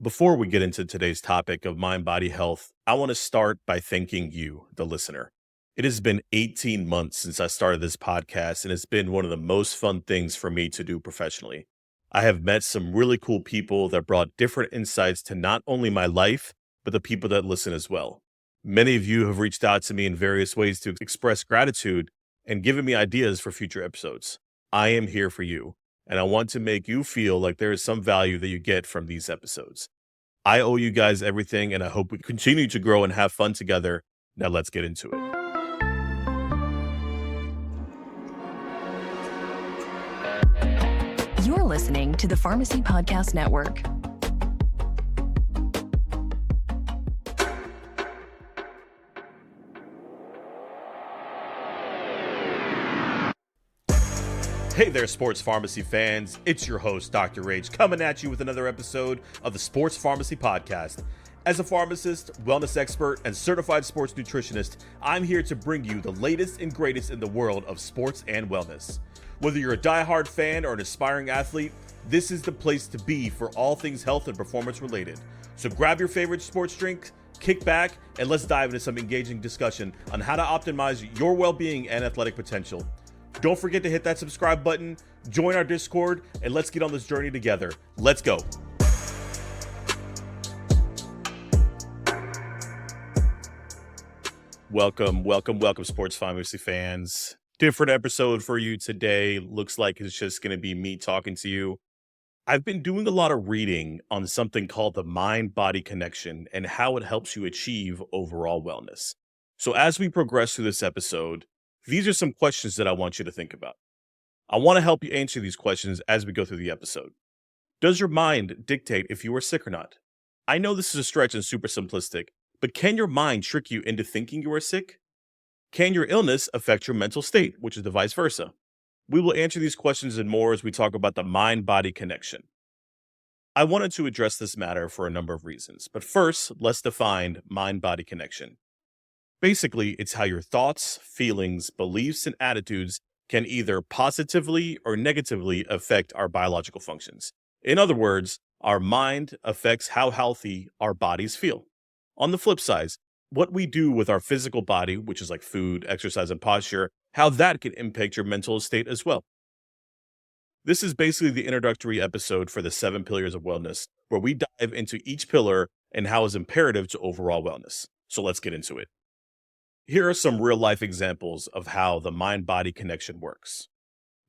Before we get into today's topic of mind body health, I want to start by thanking you, the listener. It has been 18 months since I started this podcast, and it's been one of the most fun things for me to do professionally. I have met some really cool people that brought different insights to not only my life, but the people that listen as well. Many of you have reached out to me in various ways to express gratitude and given me ideas for future episodes. I am here for you, and I want to make you feel like there is some value that you get from these episodes. I owe you guys everything, and I hope we continue to grow and have fun together. Now let's get into it. You're listening to the Pharmacy Podcast Network. Hey there, sports pharmacy fans. It's your host, Dr. H, coming at you with another episode of the Sports Pharmacy Podcast. As a pharmacist, wellness expert, and certified sports nutritionist, I'm here to bring you the latest and greatest in the world of sports and wellness. Whether you're a diehard fan or an aspiring athlete, this is the place to be for all things health and performance related. So grab your favorite sports drink, kick back, and let's dive into some engaging discussion on how to optimize your well-being and athletic potential. Don't forget to hit that subscribe button, join our Discord, and let's get on this journey together. Let's go. Welcome, sports pharmacy fans. Different episode for you today. Looks like it's just going to be me talking to you. I've been doing a lot of reading on something called the mind-body connection and how it helps you achieve overall wellness. So as we progress through this episode, these are some questions that I want you to think about. I want to help you answer these questions as we go through the episode. Does your mind dictate if you are sick or not? I know this is a stretch and super simplistic, but can your mind trick you into thinking you are sick? Can your illness affect your mental state, which is the vice versa? We will answer these questions and more as we talk about the mind-body connection. I wanted to address this matter for a number of reasons, but first, let's define mind-body connection. Basically, it's how your thoughts, feelings, beliefs, and attitudes can either positively or negatively affect our biological functions. In other words, our mind affects how healthy our bodies feel. On the flip side, what we do with our physical body, which is like food, exercise, and posture, how that can impact your mental state as well. This is basically the introductory episode for the 7 pillars of wellness, where we dive into each pillar and how it's imperative to overall wellness. So let's get into it. Here are some real-life examples of how the mind-body connection works.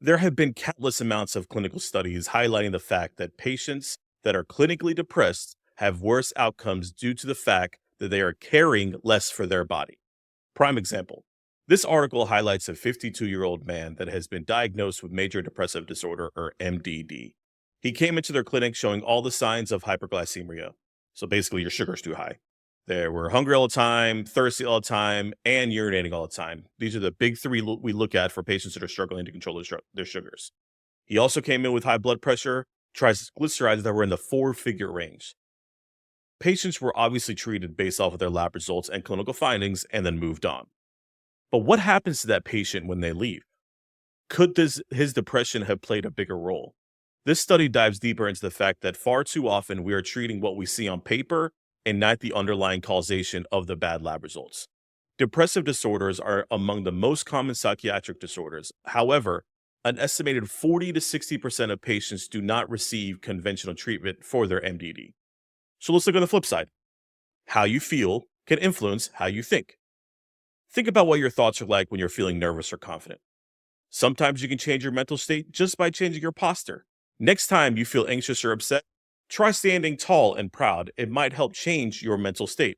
There have been countless amounts of clinical studies highlighting the fact that patients that are clinically depressed have worse outcomes due to the fact that they are caring less for their body. Prime example. This article highlights a 52-year-old man that has been diagnosed with major depressive disorder, or MDD. He came into their clinic showing all the signs of hyperglycemia. So basically, your sugar's too high. They were hungry all the time, thirsty all the time, and urinating all the time. These are the big three we look at for patients that are struggling to control their sugars. He also came in with high blood pressure, triglycerides that were in the 4-figure range. Patients were obviously treated based off of their lab results and clinical findings and then moved on. But what happens to that patient when they leave? Could his depression have played a bigger role? This study dives deeper into the fact that far too often we are treating what we see on paper and not the underlying causation of the bad lab results. Depressive disorders are among the most common psychiatric disorders. However, an estimated 40 to 60% of patients do not receive conventional treatment for their MDD. So let's look on the flip side. How you feel can influence how you think. Think about what your thoughts are like when you're feeling nervous or confident. Sometimes you can change your mental state just by changing your posture. Next time you feel anxious or upset, try standing tall and proud. It might help change your mental state.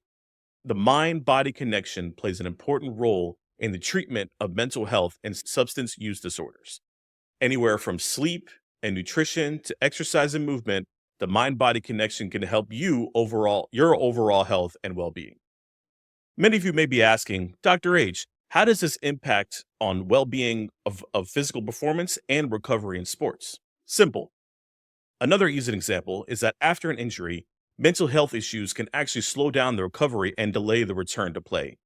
The mind-body connection plays an important role in the treatment of mental health and substance use disorders. Anywhere from sleep and nutrition to exercise and movement, the mind-body connection can help your overall health and well-being. Many of you may be asking, Dr. H, how does this impact on well-being of physical performance and recovery in sports? Simple. Another easy example is that after an injury, mental health issues can actually slow down the recovery and delay the return to play.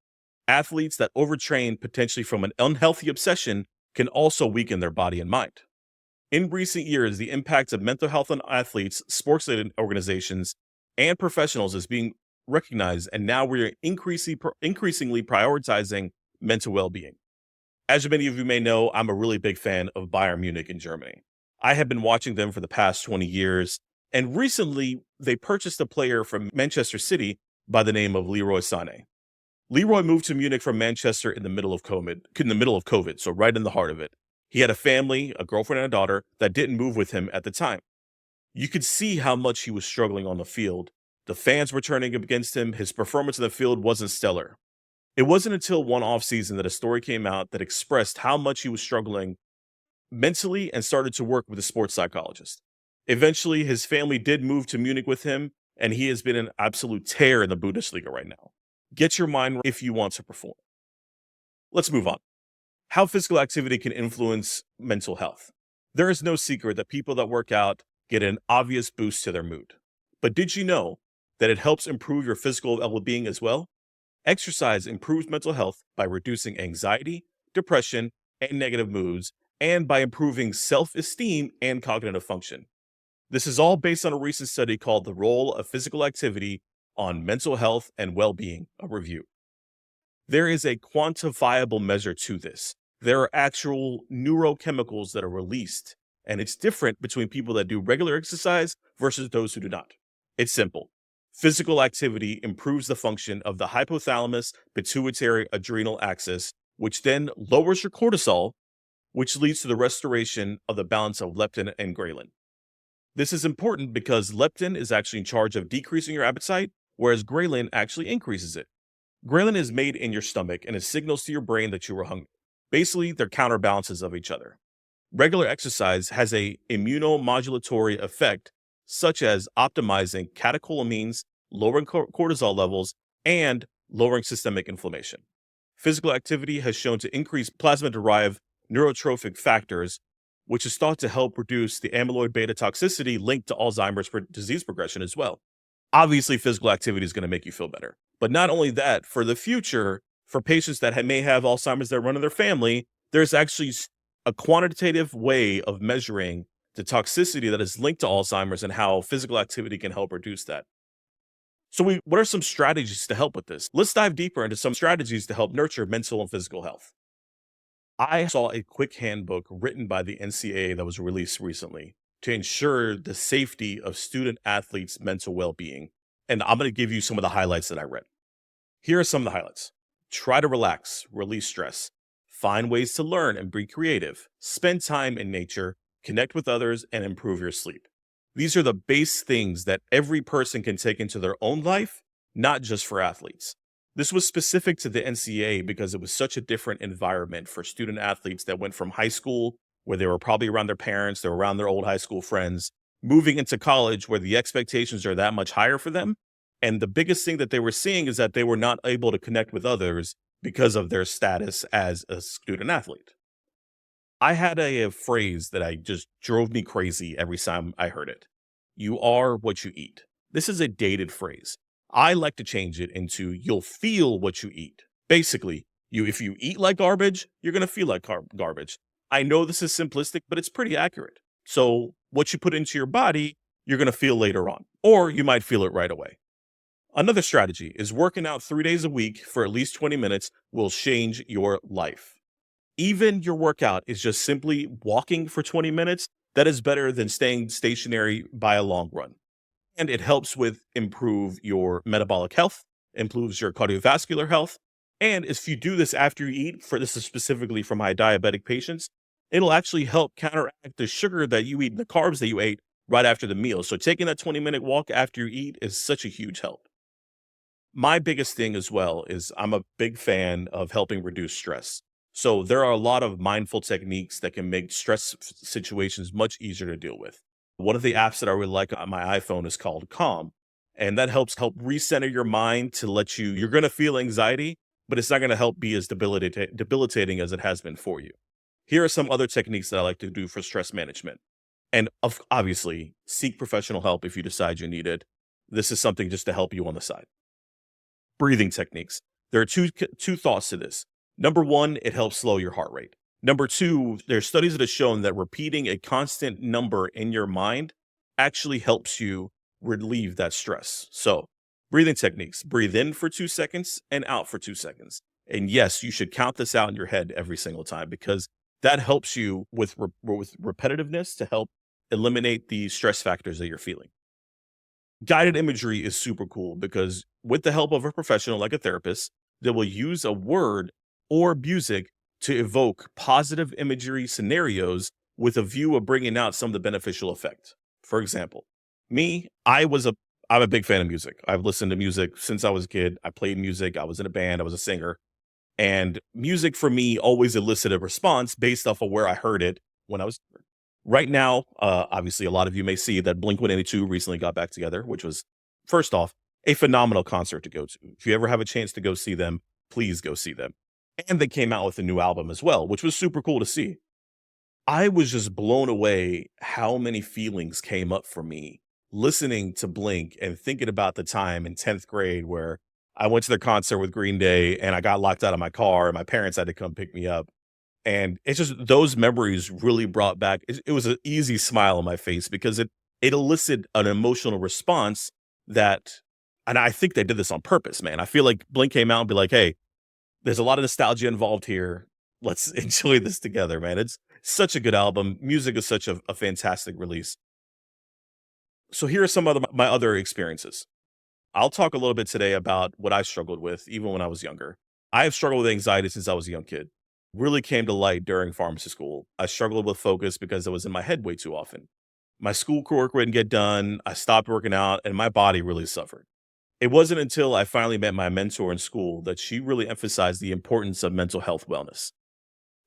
Athletes that overtrain potentially from an unhealthy obsession can also weaken their body and mind. In recent years, the impact of mental health on athletes, sports organizations, and professionals is being recognized, and now we're increasingly prioritizing mental well-being. As many of you may know, I'm a really big fan of Bayern Munich in Germany. I have been watching them for the past 20 years, and recently they purchased a player from Manchester City by the name of Leroy Sané. Leroy moved to Munich from Manchester in the middle of COVID, so right in the heart of it. He had a family, a girlfriend and a daughter that didn't move with him at the time. You could see how much he was struggling on the field. The fans were turning against him. His performance in the field wasn't stellar. It wasn't until one offseason that a story came out that expressed how much he was struggling mentally and started to work with a sports psychologist. Eventually, his family did move to Munich with him, and he has been an absolute tear in the Bundesliga right now. Get your mind right if you want to perform. Let's move on. How physical activity can influence mental health. There is no secret that people that work out get an obvious boost to their mood. But did you know that it helps improve your physical well-being as well? Exercise improves mental health by reducing anxiety, depression, and negative moods, and by improving self-esteem and cognitive function. This is all based on a recent study called The Role of Physical Activity on Mental Health and Well-Being, a review. There is a quantifiable measure to this. There are actual neurochemicals that are released, and it's different between people that do regular exercise versus those who do not. It's simple. Physical activity improves the function of the hypothalamus pituitary adrenal axis, which then lowers your cortisol, which leads to the restoration of the balance of leptin and ghrelin. This is important because leptin is actually in charge of decreasing your appetite, whereas ghrelin actually increases it. Ghrelin is made in your stomach and it signals to your brain that you are hungry. Basically, they're counterbalances of each other. Regular exercise has a immunomodulatory effect, such as optimizing catecholamines, lowering cortisol levels, and lowering systemic inflammation. Physical activity has shown to increase plasma-derived neurotrophic factors, which is thought to help reduce the amyloid beta toxicity linked to Alzheimer's disease progression as well. Obviously, physical activity is going to make you feel better. But not only that, for the future, for patients that may have Alzheimer's that run in their family, there's actually a quantitative way of measuring the toxicity that is linked to Alzheimer's and how physical activity can help reduce that. So what are some strategies to help with this? Let's dive deeper into some strategies to help nurture mental and physical health. I saw a quick handbook written by the NCAA that was released recently to ensure the safety of student athletes' mental well-being. And I'm going to give you some of the highlights that I read. Here are some of the highlights. Try to relax, release stress, find ways to learn and be creative, spend time in nature, connect with others, and improve your sleep. These are the base things that every person can take into their own life, not just for athletes. This was specific to the NCAA because it was such a different environment for student athletes that went from high school, where they were probably around their parents, they were around their old high school friends, moving into college where the expectations are that much higher for them. And the biggest thing that they were seeing is that they were not able to connect with others because of their status as a student athlete. I had a phrase that I just drove me crazy every time I heard it. You are what you eat. This is a dated phrase. I like to change it into you'll feel what you eat. Basically, if you eat like garbage, you're going to feel like garbage. I know this is simplistic, but it's pretty accurate. So what you put into your body, you're going to feel later on, or you might feel it right away. Another strategy is working out 3 days a week for at least 20 minutes will change your life. Even your workout is just simply walking for 20 minutes. That is better than staying stationary by a long run. And it helps with improve your metabolic health, improves your cardiovascular health. And if you do this after you eat, this is specifically for my diabetic patients, it'll actually help counteract the sugar that you eat, the carbs that you ate right after the meal. So taking that 20-minute walk after you eat is such a huge help. My biggest thing as well is I'm a big fan of helping reduce stress. So there are a lot of mindful techniques that can make stress situations much easier to deal with. One of the apps that I really like on my iPhone is called Calm. And that help recenter your mind to you're going to feel anxiety, but it's not going to help be as debilitating as it has been for you. Here are some other techniques that I like to do for stress management. And obviously, seek professional help if you decide you need it. This is something just to help you on the side. Breathing techniques. There are two thoughts to this. Number one, it helps slow your heart rate. Number two, there's studies that have shown that repeating a constant number in your mind actually helps you relieve that stress. So, breathing techniques: breathe in for 2 seconds and out for 2 seconds. And yes, you should count this out in your head every single time because that helps you with repetitiveness to help eliminate the stress factors that you're feeling. Guided imagery is super cool because with the help of a professional like a therapist, they will use a word or music to evoke positive imagery scenarios with a view of bringing out some of the beneficial effect. For example, me, I'm a big fan of music. I've listened to music since I was a kid. I played music. I was in a band. I was a singer. And music for me always elicited a response based off of where I heard it when I was right now. Obviously, a lot of you may see that Blink-182 recently got back together, which was, first off, a phenomenal concert to go to. If you ever have a chance to go see them, please go see them. And they came out with a new album as well, which was super cool to see. I was just blown away how many feelings came up for me listening to Blink and thinking about the time in 10th grade where I went to their concert with Green Day and I got locked out of my car and my parents had to come pick me up. And it's just those memories really brought back it was an easy smile on my face because it elicited an emotional response that, and I think they did this on purpose, man. I feel like Blink came out and be like, "Hey, there's a lot of nostalgia involved here. Let's enjoy this together, man." It's such a good album. Music is such a fantastic release. So here are some of my other experiences. I'll talk a little bit today about what I struggled with even when I was younger. I have struggled with anxiety since I was a young kid. Really came to light during pharmacy school. I struggled with focus because I was in my head way too often. My school work wouldn't get done. I stopped working out and my body really suffered. It wasn't until I finally met my mentor in school that she really emphasized the importance of mental health wellness.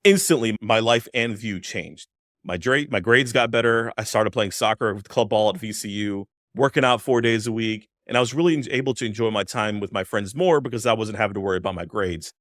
Instantly, my life and view changed. My grades got better. I started playing soccer with club ball at VCU, working out 4 days a week, and I was really able to enjoy my time with my friends more because I wasn't having to worry about my grades.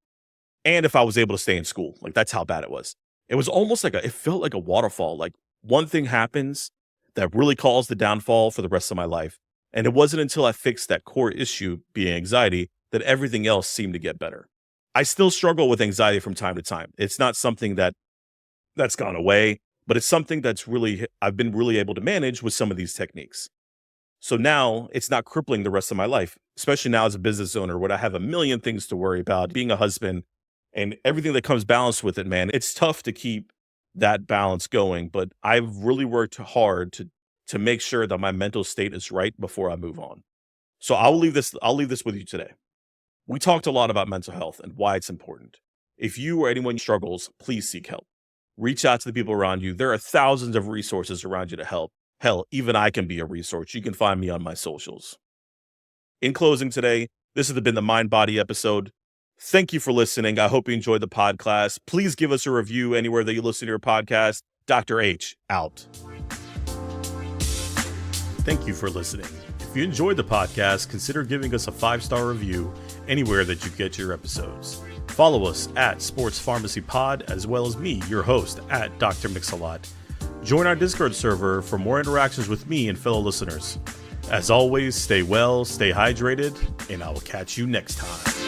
And if I was able to stay in school, like that's how bad it was. It was almost like it felt like a waterfall. Like one thing happens that really caused the downfall for the rest of my life. And it wasn't until I fixed that core issue, being anxiety, that everything else seemed to get better. I still struggle with anxiety from time to time. It's not something that's gone away, but it's something I've been really able to manage with some of these techniques. So now it's not crippling the rest of my life, especially now as a business owner where I have a million things to worry about, being a husband and everything that comes balanced with it, man. It's tough to keep that balance going, but I've really worked hard to make sure that my mental state is right before I move on. So I'll leave this with you today. We talked a lot about mental health and why it's important. If you or anyone struggles, please seek help. Reach out to the people around you. There are thousands of resources around you to help. Hell, even I can be a resource. You can find me on my socials. In closing today, this has been the Mind Body episode. Thank you for listening. I hope you enjoyed the podcast. Please give us a review anywhere that you listen to your podcast. Dr. H, out. Thank you for listening. If you enjoyed the podcast, consider giving us a 5-star review anywhere that you get your episodes. Follow us at Sports Pharmacy Pod, as well as me, your host, at Dr. Mix-a-Lot. Join our Discord server for more interactions with me and fellow listeners. As always, stay well, stay hydrated, and I will catch you next time.